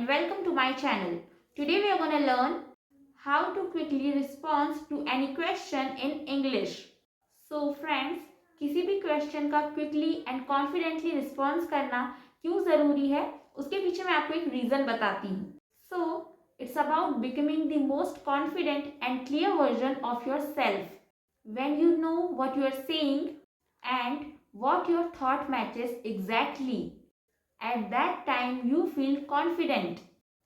and welcome to my channel. Today we are going to learn how to quickly respond to any question in English. So friends, किसी भी question का quickly and confidently response करना क्यों ज़रूरी है उसके पीछे मैं आपको एक रीज़न बताती हूँ. So it's about becoming the most confident and clear version of your self. When you know what you are saying and what your thought matches exactly, at that time you feel confident.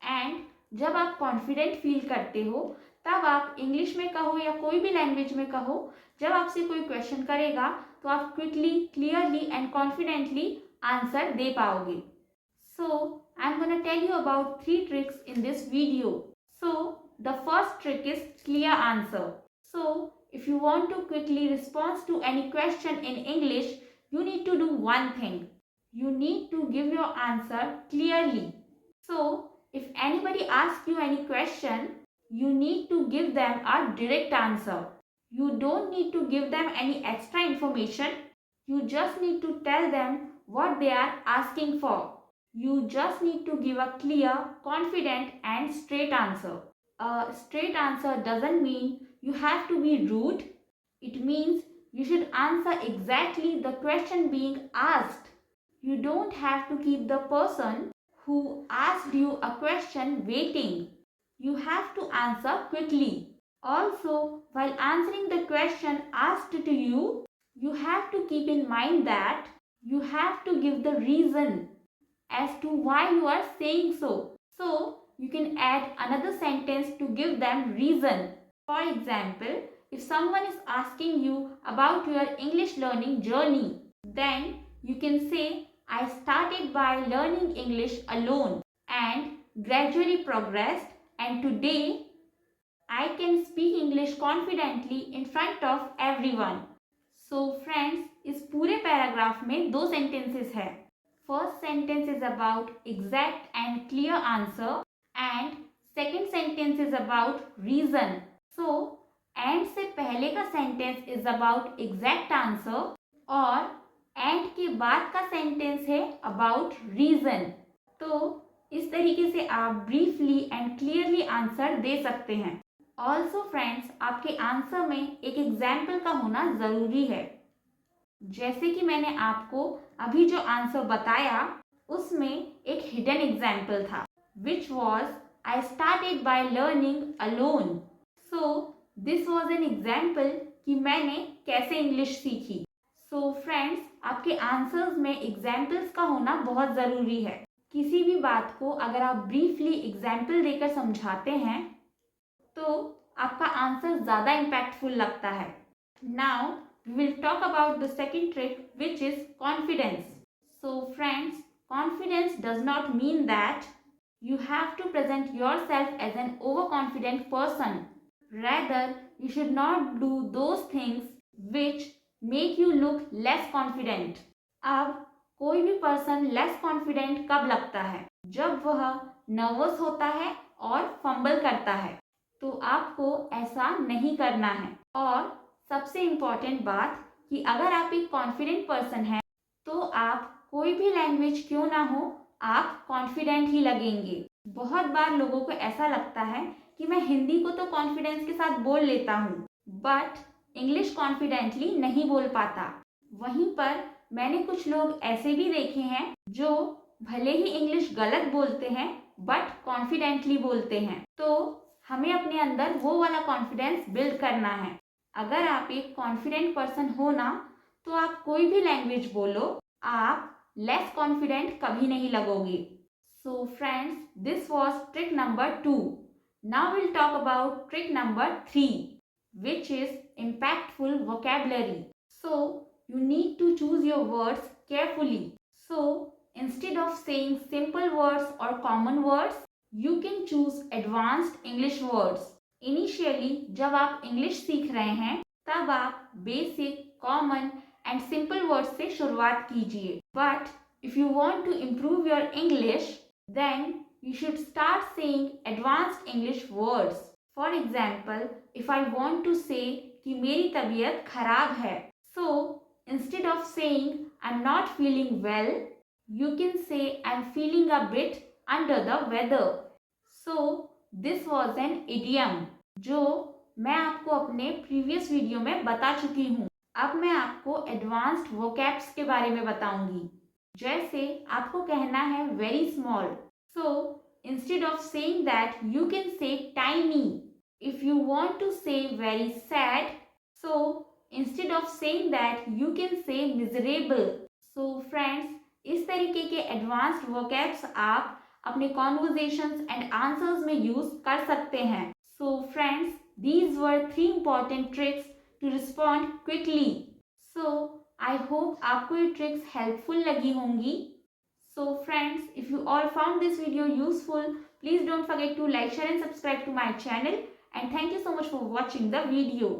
and जब आप confident feel करते हो तब आप English में कहो या कोई भी लैंग्वेज में कहो, जब आपसे कोई क्वेश्चन करेगा तो आप quickly, clearly and confidently answer दे पाओगे. So I'm gonna tell you about 3 tricks in this video. So the first trick is clear answer. So if you want to quickly respond to any question in English, you need to do one thing. You need to give your answer clearly. So if anybody asks you any question, you need to give them a direct answer. You don't need to give them any extra information. You just need to tell them what they are asking for. You just need to give a clear, confident and straight answer. A straight answer doesn't mean you have to be rude. It means you should answer exactly the question being asked. You don't have to keep the person who asked you a question waiting. You have to answer quickly. Also, while answering the question asked to you, you have to keep in mind that you have to give the reason as to why you are saying so. So, you can add another sentence to give them reason. For example, if someone is asking you about your English learning journey, then you can say, I started by learning English alone and gradually progressed, and today I can speak English confidently in front of everyone. So friends, इस पूरे paragraph में 2 sentences है. First sentence is about exact and clear answer and second sentence is about reason. So and से पहले का sentence is about exact answer और and के बाद का sentence है about reason. तो इस तरीके से आप briefly and clearly answer दे सकते हैं. Also friends, आपके आंसर में एक एग्जाम्पल का होना ज़रूरी है. जैसे कि मैंने आपको अभी जो आंसर बताया उसमें एक हिडन एग्जाम्पल था, which was I started by learning alone. So this was an example कि मैंने कैसे इंग्लिश सीखी. सो फ्रेंड्स, आपके आंसर्स में एग्जाम्पल्स का होना बहुत ज़रूरी है. किसी भी बात को अगर आप ब्रीफली एग्जाम्पल देकर समझाते हैं तो आपका आंसर ज़्यादा इम्पैक्टफुल लगता है. Now we will talk about the second trick, which is confidence. So friends, confidence does not mean that you have to present yourself as an overconfident person. Rather, you should not do those things which make you look less confident. अब कोई भी person less confident कब लगता है? जब वह nervous होता है और फंबल करता है. तो आपको ऐसा नहीं करना है. और सबसे इम्पॉर्टेंट बात कि अगर आप एक कॉन्फिडेंट पर्सन हैं तो आप कोई भी लैंग्वेज क्यों ना हो, आप कॉन्फिडेंट ही लगेंगे. बहुत बार लोगों को ऐसा लगता है कि मैं हिंदी को तो कॉन्फिडेंस के साथ बोल लेता हूँ बट इंग्लिश कॉन्फिडेंटली नहीं बोल पाता. वहीं पर मैंने कुछ लोग ऐसे भी देखे हैं जो भले ही इंग्लिश गलत बोलते हैं बट कॉन्फिडेंटली बोलते हैं. तो हमें अपने अंदर वो वाला कॉन्फिडेंस बिल्ड करना है. अगर आप एक कॉन्फिडेंट पर्सन हो ना तो आप कोई भी लैंग्वेज बोलो, आप लेस कॉन्फिडेंट कभी नहीं लगोगे. So friends, this was trick number 2. Now will talk about trick number 3, which is impactful vocabulary. So you need to choose your words carefully. So instead of saying simple words or common words, you can choose advanced English words. Initially जब आप English सीख रहे हैं तब आप basic, common and simple words से शुरुआत कीजिए. But if you want to improve your English then you should start saying advanced English words. For example, if I want to say कि मेरी तबीयत खराब है, so instead of saying I am not feeling well, you can say I am feeling a bit under the weather. So this was an idiom जो मैं आपको अपने previous video में बता चुकी हूँ। अब मैं आपको एडवांस्ड वोकैब्स के बारे में बताऊंगी। जैसे आपको कहना है very small, so instead of saying that you can say tiny. If you want to say very sad, so instead of saying that you can say miserable. So friends, इस तरीके के एडवांस्ड वोकैब्स आप अपने conversations and answers में use कर सकते हैं। So friends, these were 3 important tricks to respond quickly. So I hope आपको ये tricks helpful लगी होंगी. So friends, if you all found this video useful, please don't forget to like, share and subscribe to my channel, and thank you so much for watching the video.